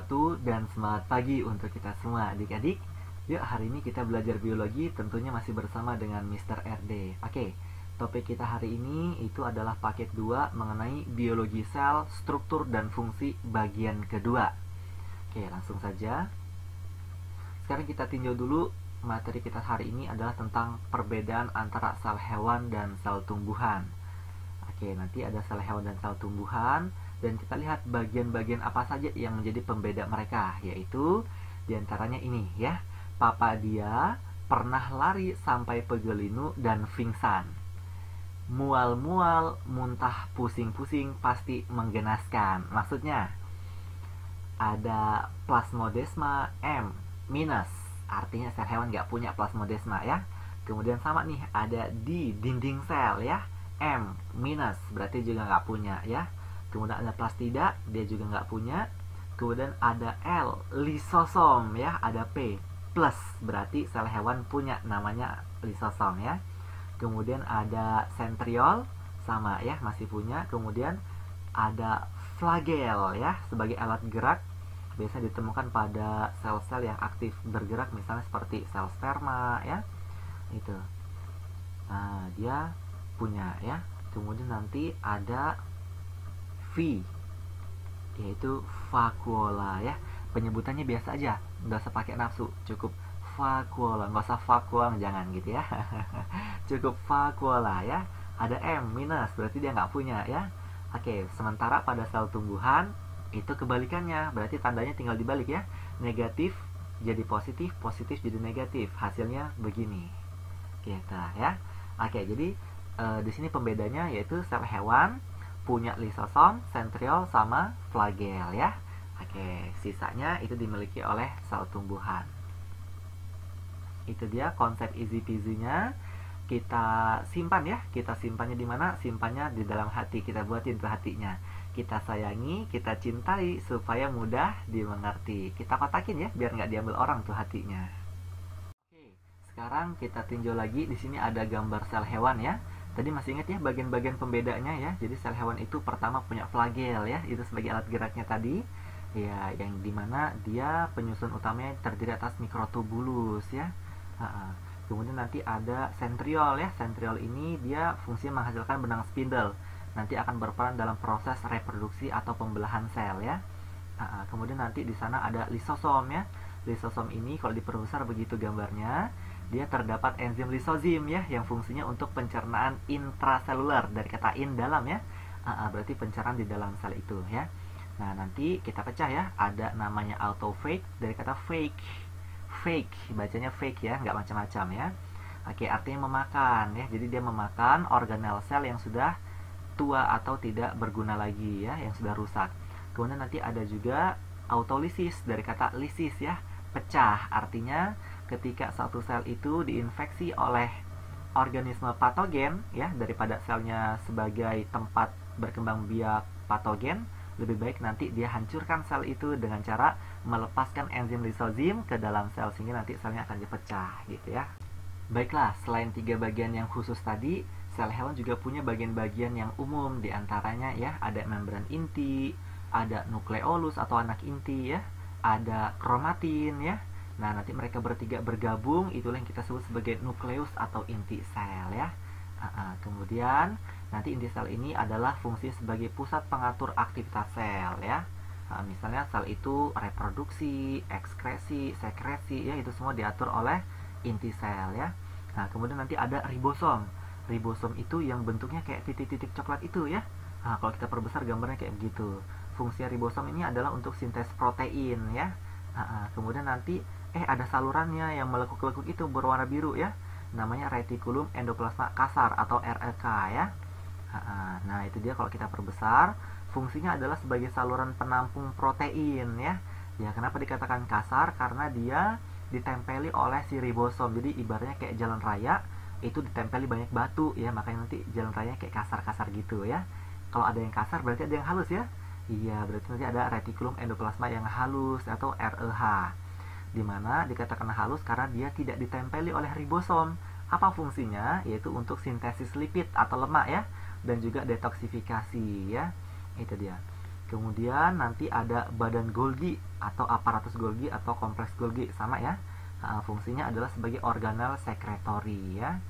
wabarakatuh dan semangat pagi untuk kita semua adik-adik. Yuk hari ini kita belajar biologi, tentunya masih bersama dengan Mr. RD. Oke, topik kita hari ini itu adalah paket 2 mengenai biologi sel, struktur dan fungsi bagian kedua. Oke, langsung saja. Sekarang kita tinjau dulu materi kita hari ini adalah tentang perbedaan antara sel hewan dan sel tumbuhan. Oke, nanti ada sel hewan dan sel tumbuhan. Dan kita lihat bagian-bagian apa saja yang menjadi pembeda mereka, yaitu diantaranya ini ya. Papa dia pernah lari sampai pegelinu dan pingsan. Mual-mual, muntah pusing-pusing, pasti menggenaskan. Maksudnya ada plasmodesma M minus, artinya sel hewan nggak punya plasmodesma ya. Kemudian sama nih ada di dinding sel ya, M minus berarti juga nggak punya ya. Kemudian ada plastida, dia juga nggak punya. Kemudian ada L, lisosom ya, ada P plus, berarti sel hewan punya, namanya lisosom ya. Kemudian ada sentriol, sama ya, masih punya. Kemudian ada flagel ya, sebagai alat gerak, biasanya ditemukan pada sel-sel yang aktif bergerak, misalnya seperti sel sperma ya, itu. Nah, dia punya ya. Kemudian nanti ada V, yaitu vakuola ya. Penyebutannya biasa aja, nggak usah pakai nafsu, cukup vakuola, nggak usah vakuang, jangan gitu ya. Cukup vakuola ya. Ada M minus, berarti dia nggak punya ya. Oke, sementara pada sel tumbuhan itu kebalikannya, berarti tandanya tinggal dibalik ya. Negatif jadi positif, positif jadi negatif, hasilnya begini gitu ya. Oke, jadi di sini pembedanya yaitu sel hewan punya lisosom, sentriol, sama flagel ya. Oke, sisanya itu dimiliki oleh sel tumbuhan. Itu dia konsep easy peasy-nya. Kita simpan ya. Kita simpannya di mana? Simpannya di dalam hati. Kita buatin tuh hatinya. Kita sayangi, kita cintai supaya mudah dimengerti. Kita kotakin ya, biar nggak diambil orang tuh hatinya. Oke, sekarang kita tinjau lagi. Di sini ada gambar sel hewan ya. Tadi masih ingat ya bagian-bagian pembedanya ya. Jadi sel hewan itu pertama punya flagel ya, itu sebagai alat geraknya tadi. Ya, yang dimana dia penyusun utamanya terdiri atas mikrotubulus ya. Kemudian nanti ada sentriol ya. Sentriol ini dia fungsinya menghasilkan benang spindle. Nanti akan berperan dalam proses reproduksi atau pembelahan sel ya. Kemudian nanti di sana ada lisosom ya. Lisosom ini kalau diperbesar begitu gambarnya, dia terdapat enzim lisozim ya, yang fungsinya untuk pencernaan intraseluler, dari kata in, dalam ya. Berarti pencernaan di dalam sel itu ya. Nah, nanti kita pecah ya, ada namanya autophage, dari kata fake. Fake, bacanya fake ya, nggak macam-macam ya. Oke, artinya memakan ya. Jadi dia memakan organel sel yang sudah tua atau tidak berguna lagi ya, yang sudah rusak. Kemudian nanti ada juga autolisis, dari kata lisis ya, pecah. Artinya ketika satu sel itu diinfeksi oleh organisme patogen ya, daripada selnya sebagai tempat berkembang biak patogen, lebih baik nanti dia hancurkan sel itu dengan cara melepaskan enzim lisozim ke dalam sel, sehingga nanti selnya akan dipecah gitu ya. Baiklah, selain 3 bagian yang khusus tadi, sel hewan juga punya bagian-bagian yang umum. Diantaranya ya, ada membran inti, ada nukleolus atau anak inti ya, ada kromatin ya. Nah, nanti mereka bertiga bergabung, itulah yang kita sebut sebagai nukleus atau inti sel ya. Kemudian nanti inti sel ini adalah fungsi sebagai pusat pengatur aktivitas sel ya. Misalnya sel itu reproduksi, ekskresi, sekresi ya, itu semua diatur oleh inti sel ya. Nah, kemudian nanti ada ribosom. Ribosom itu yang bentuknya kayak titik-titik coklat itu ya. Kalau kita perbesar gambarnya kayak begitu. Fungsi ribosom ini adalah untuk sintesis protein ya. Kemudian nanti ada salurannya yang melekuk-lekuk itu berwarna biru ya, namanya retikulum endoplasma kasar atau REK ya. Nah, itu dia kalau kita perbesar, fungsinya adalah sebagai saluran penampung protein ya. Ya, kenapa dikatakan kasar? Karena dia ditempeli oleh si ribosom. Jadi ibaratnya kayak jalan raya itu ditempeli banyak batu ya, makanya nanti jalan raya kayak kasar-kasar gitu ya. Kalau ada yang kasar berarti ada yang halus ya. Iya, berarti nanti ada retikulum endoplasma yang halus atau REH. Dimana dikatakan halus karena dia tidak ditempeli oleh ribosom. Apa fungsinya? Yaitu untuk sintesis lipid atau lemak ya, dan juga detoksifikasi ya. Itu dia. Kemudian nanti ada badan Golgi atau aparatus Golgi atau kompleks Golgi, sama ya. Fungsinya adalah sebagai organel secretory ya.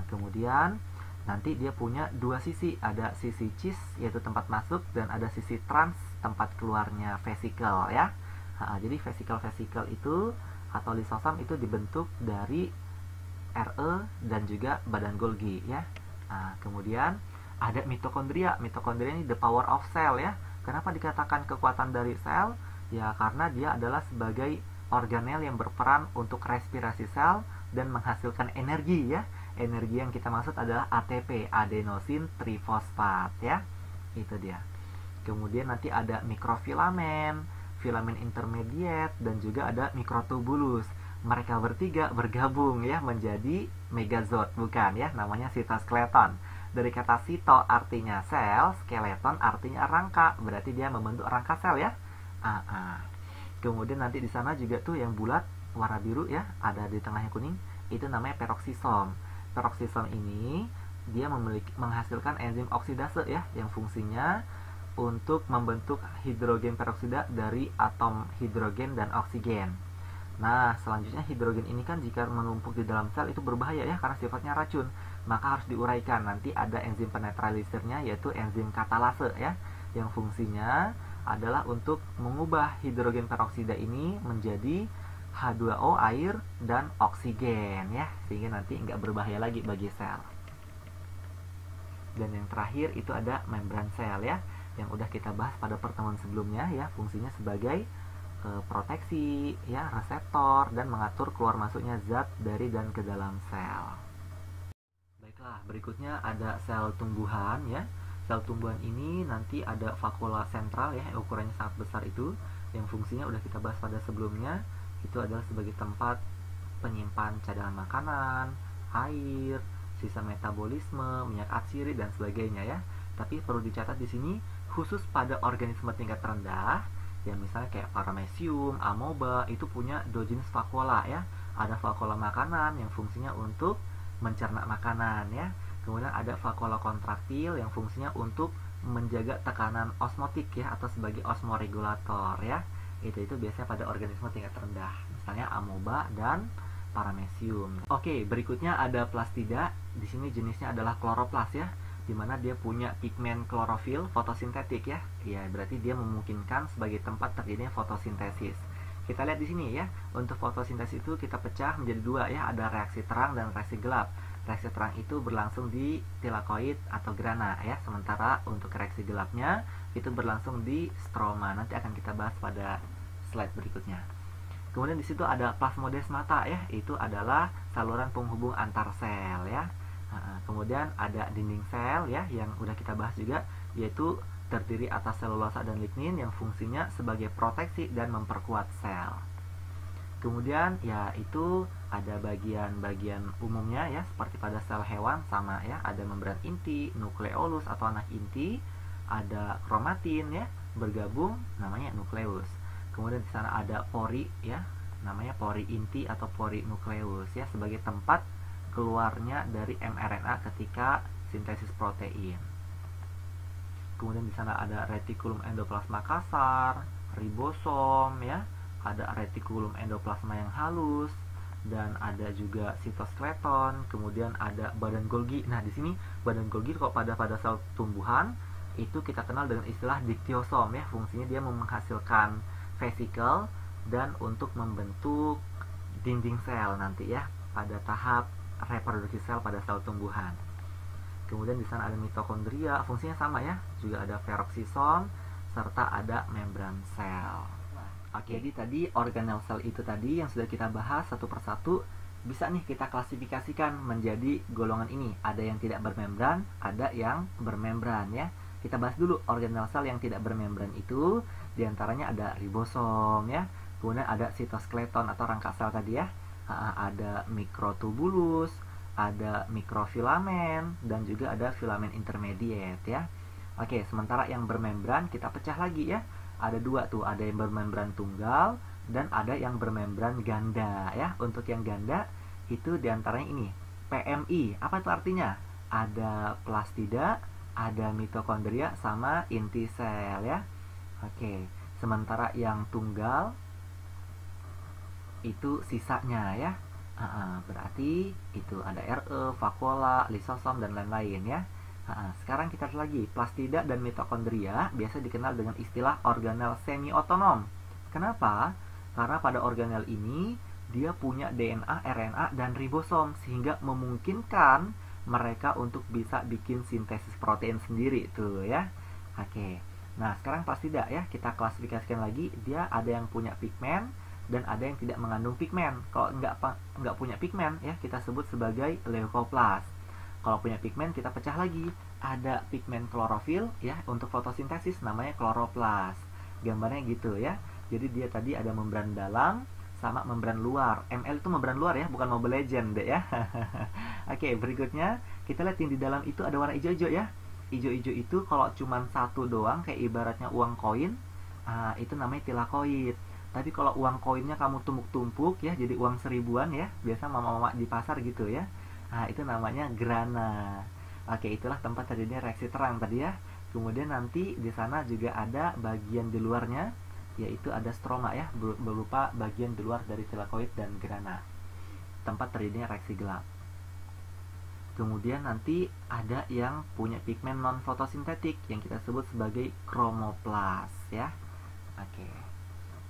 Kemudian nanti dia punya dua sisi, ada sisi cis yaitu tempat masuk dan ada sisi trans tempat keluarnya vesikel ya. Jadi vesikel itu atau lisosom itu dibentuk dari RE dan juga badan Golgi ya. Kemudian ada mitokondria. Mitokondria ini the power of cell ya. Kenapa dikatakan kekuatan dari sel? Ya karena dia adalah sebagai organel yang berperan untuk respirasi sel dan menghasilkan energi ya. Energi yang kita maksud adalah ATP, adenosin trifosfat ya. Itu dia. Kemudian nanti ada mikrofilamen, filamen intermediate, dan juga ada mikrotubulus. Mereka bertiga bergabung ya menjadi megazord, bukan ya, namanya sitoskeleton. Dari kata sito artinya sel, skeleton artinya rangka, berarti dia membentuk rangka sel ya. Kemudian nanti di sana juga tuh yang bulat warna biru ya, ada di tengahnya kuning, itu namanya peroksisom. Peroksisom ini dia menghasilkan enzim oksidase ya, yang fungsinya untuk membentuk hidrogen peroksida dari atom hidrogen dan oksigen. Nah, selanjutnya hidrogen ini kan jika menumpuk di dalam sel itu berbahaya ya, karena sifatnya racun. Maka harus diuraikan. Nanti ada enzim penetralisernya yaitu enzim katalase ya, yang fungsinya adalah untuk mengubah hidrogen peroksida ini menjadi H2O air dan oksigen ya, sehingga nanti nggak berbahaya lagi bagi sel. Dan yang terakhir itu ada membran sel ya, yang udah kita bahas pada pertemuan sebelumnya ya, fungsinya sebagai proteksi ya, reseptor, dan mengatur keluar masuknya zat dari dan ke dalam sel. Baiklah, berikutnya ada sel tumbuhan ya. Sel tumbuhan ini nanti ada vakula sentral ya, ukurannya sangat besar itu, yang fungsinya udah kita bahas pada sebelumnya. Itu adalah sebagai tempat penyimpan cadangan makanan, air, sisa metabolisme, minyak atsiri dan sebagainya ya. Tapi perlu dicatat di sini khusus pada organisme tingkat rendah, ya misalnya kayak paramecium, amoeba, itu punya dua jenis vakula ya. Ada vakula makanan yang fungsinya untuk mencerna makanan ya. Kemudian ada vakula kontraktil yang fungsinya untuk menjaga tekanan osmotik ya, atau sebagai osmoregulator ya. Itu biasanya pada organisme tingkat rendah, misalnya amoeba dan paramecium. Oke, berikutnya ada plastida. Di sini jenisnya adalah kloroplas ya, dimana dia punya pigmen klorofil fotosintetik ya. Ya, berarti dia memungkinkan sebagai tempat terjadinya fotosintesis. Kita lihat di sini ya, untuk fotosintesis itu kita pecah menjadi dua ya, ada reaksi terang dan reaksi gelap. Reaksi terang itu berlangsung di tilakoid atau grana ya, sementara untuk reaksi gelapnya itu berlangsung di stroma. Nanti akan kita bahas pada slide berikutnya. Kemudian di situ ada plasmodesmata ya, itu adalah saluran penghubung antar sel ya. Kemudian ada dinding sel ya, yang udah kita bahas juga, yaitu terdiri atas selulosa dan lignin yang fungsinya sebagai proteksi dan memperkuat sel. Kemudian ya itu ada bagian-bagian umumnya ya, seperti pada sel hewan sama ya, ada membran inti, nukleolus atau anak inti, ada kromatin ya, bergabung namanya nukleus. Kemudian di sana ada pori ya, namanya pori inti atau pori nukleus ya, sebagai tempat keluarnya dari mRNA ketika sintesis protein. Kemudian di sana ada retikulum endoplasma kasar, ribosom ya, ada retikulum endoplasma yang halus, dan ada juga sitoskeleton. Kemudian ada badan Golgi. Nah, di sini badan Golgi kok pada sel tumbuhan itu kita kenal dengan istilah diktiosom ya. Fungsinya dia menghasilkan vesikel dan untuk membentuk dinding sel nanti ya pada tahap reproduksi sel pada sel tumbuhan. Kemudian di sana ada mitokondria, fungsinya sama ya, juga ada peroksisom serta ada membran sel. Oke, jadi tadi organel sel itu tadi yang sudah kita bahas satu persatu, bisa nih kita klasifikasikan menjadi golongan ini. Ada yang tidak bermembran, ada yang bermembran ya. Kita bahas dulu organel sel yang tidak bermembran itu, diantaranya ada ribosom ya, kemudian ada sitoskeleton atau rangka sel tadi ya, ada mikrotubulus, ada mikrofilamen, dan juga ada filamen intermediate ya. Oke, sementara yang bermembran kita pecah lagi ya. Ada dua tuh, ada yang bermembran tunggal dan ada yang bermembran ganda ya. Untuk yang ganda itu diantaranya ini PMI. Apa itu artinya? Ada plastida, ada mitokondria sama inti sel ya. Oke, sementara yang tunggal itu sisanya ya. Berarti itu ada Re, vakuola, lisosom, dan lain-lain ya. Sekarang kita lihat lagi, plastida dan mitokondria biasa dikenal dengan istilah organel semi-otonom. Kenapa? Karena pada organel ini dia punya DNA, RNA, dan ribosom sehingga memungkinkan mereka untuk bisa bikin sintesis protein sendiri tuh ya. Oke. Nah, sekarang plastida ya, kita klasifikasikan lagi, dia ada yang punya pigmen dan ada yang tidak mengandung pigmen. Kalau nggak punya pigmen ya, kita sebut sebagai leukoplas. Kalau punya pigmen kita pecah lagi, ada pigmen klorofil ya, untuk fotosintesis namanya kloroplas. Gambarnya gitu ya. Jadi dia tadi ada membran dalam sama membran luar. ML itu membran luar ya, bukan Mobile Legend deh ya. Oke, berikutnya kita lihat yang di dalam itu ada warna hijau-hijau ya. Hijau-hijau itu kalau cuma satu doang, kayak ibaratnya uang koin, itu namanya tilakoid. Tapi kalau uang koinnya kamu tumpuk-tumpuk ya, jadi uang seribuan ya, biasa mama-mama di pasar gitu ya. Itu namanya grana. Oke, itulah tempat terjadinya reaksi terang tadi ya. Kemudian nanti di sana juga ada bagian di luarnya, yaitu ada stroma ya, berupa bagian di luar dari tilakoid dan grana. Tempat terjadinya reaksi gelap. Kemudian nanti ada yang punya pigmen non fotosintetik yang kita sebut sebagai kromoplas ya. Oke.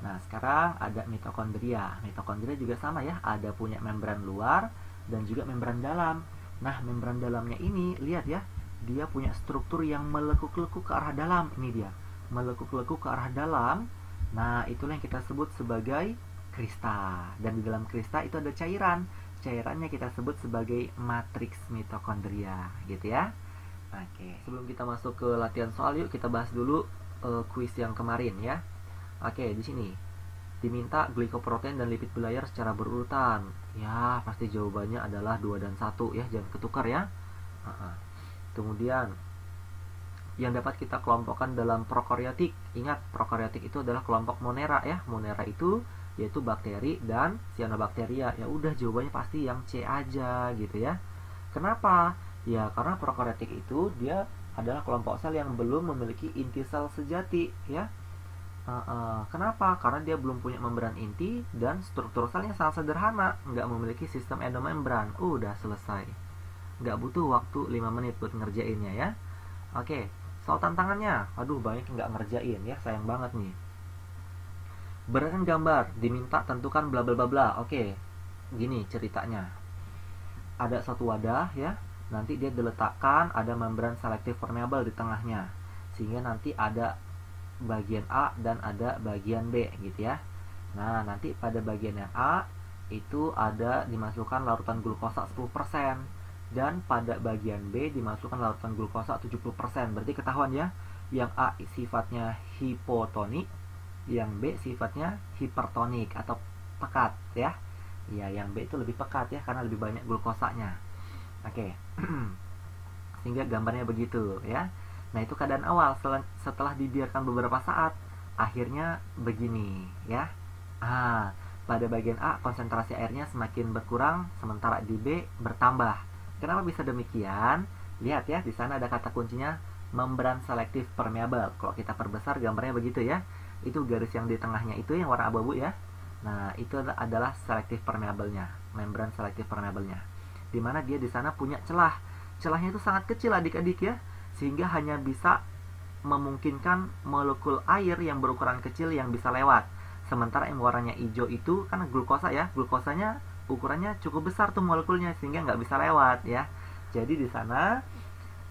Nah, sekarang ada mitokondria. Mitokondria juga sama ya, ada punya membran luar dan juga membran dalam. Nah, membran dalamnya ini, lihat ya, dia punya struktur yang melekuk-lekuk ke arah dalam. Ini dia, melekuk-lekuk ke arah dalam. Nah, itulah yang kita sebut sebagai krista. Dan di dalam krista itu ada cairan. Cairannya kita sebut sebagai matriks mitokondria, gitu ya. Oke, sebelum kita masuk ke latihan soal, yuk kita bahas dulu kuis yang kemarin ya. Oke, di sini diminta glikoprotein dan lipid belayar secara berurutan. Ya, pasti jawabannya adalah 2 dan 1 ya, jangan ketukar ya. Kemudian yang dapat kita kelompokkan dalam prokaryotik. Ingat, prokaryotik itu adalah kelompok monera ya. Monera itu yaitu bakteri dan cyanobacteria. Ya udah, jawabannya pasti yang C aja gitu ya. Kenapa? Ya karena prokaryotik itu dia adalah kelompok sel yang belum memiliki inti sel sejati ya. Kenapa? Karena dia belum punya membran inti dan struktur selnya sangat sederhana, nggak memiliki sistem endomembran. Udah selesai, nggak butuh waktu 5 menit buat ngerjainnya ya. Oke, soal tantangannya, aduh banyak yang nggak ngerjain ya, sayang banget nih. Berdasarkan gambar, diminta tentukan bla bla bla bla. Oke, gini ceritanya. Ada satu wadah ya, nanti dia diletakkan ada membran selektif permeable di tengahnya, sehingga nanti ada bagian A dan ada bagian B gitu ya. Nah, nanti pada bagian yang A itu ada dimasukkan larutan glukosa 10% dan pada bagian B dimasukkan larutan glukosa 70%. Berarti ketahuan ya, yang A sifatnya hipotonik, yang B sifatnya hipertonik atau pekat ya. Ya, yang B itu lebih pekat ya karena lebih banyak glukosanya. Oke. Sehingga gambarnya begitu ya. Nah, itu keadaan awal. Setelah dibiarkan beberapa saat, akhirnya begini ya. Pada bagian A konsentrasi airnya semakin berkurang, sementara di B bertambah. Kenapa bisa demikian? Lihat ya, di sana ada kata kuncinya membran selektif permeable. Kalau kita perbesar gambarnya begitu ya. Itu garis yang di tengahnya itu yang warna abu-abu ya. Nah, itu adalah selektif permeable-nya, membran selektif permeable-nya. Dimana dia di sana punya celah. Celahnya itu sangat kecil adik-adik ya, sehingga hanya bisa memungkinkan molekul air yang berukuran kecil yang bisa lewat. Sementara yang warnanya hijau itu kan glukosa ya, glukosanya ukurannya cukup besar tuh molekulnya sehingga nggak bisa lewat ya. Jadi di sana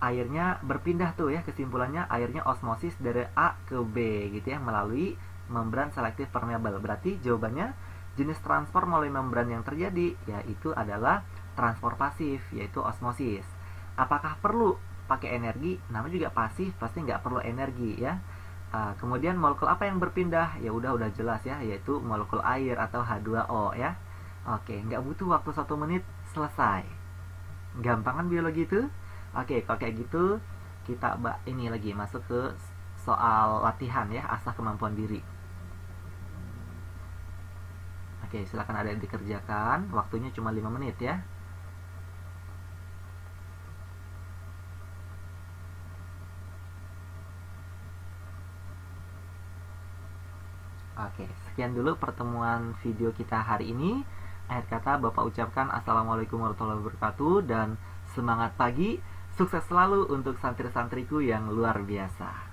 airnya berpindah tuh ya, kesimpulannya airnya osmosis dari A ke B gitu ya melalui membran selektif permeable. Berarti jawabannya jenis transfer melalui membran yang terjadi yaitu adalah transfer pasif, yaitu osmosis. Apakah perlu pakai energi? Namanya juga pasif, pasti nggak perlu energi ya. Kemudian molekul apa yang berpindah? Ya udah jelas ya, yaitu molekul air atau H2O ya. Oke, nggak butuh waktu 1 menit, selesai. Gampang kan biologi itu? Oke, kalau kayak gitu kita ini lagi masuk ke soal latihan ya, asah kemampuan diri. Oke, silakan ada yang dikerjakan. Waktunya cuma 5 menit ya. Oke, sekian dulu pertemuan video kita hari ini. Akhir kata Bapak ucapkan Assalamualaikum warahmatullahi wabarakatuh dan semangat pagi, sukses selalu untuk santri-santriku yang luar biasa.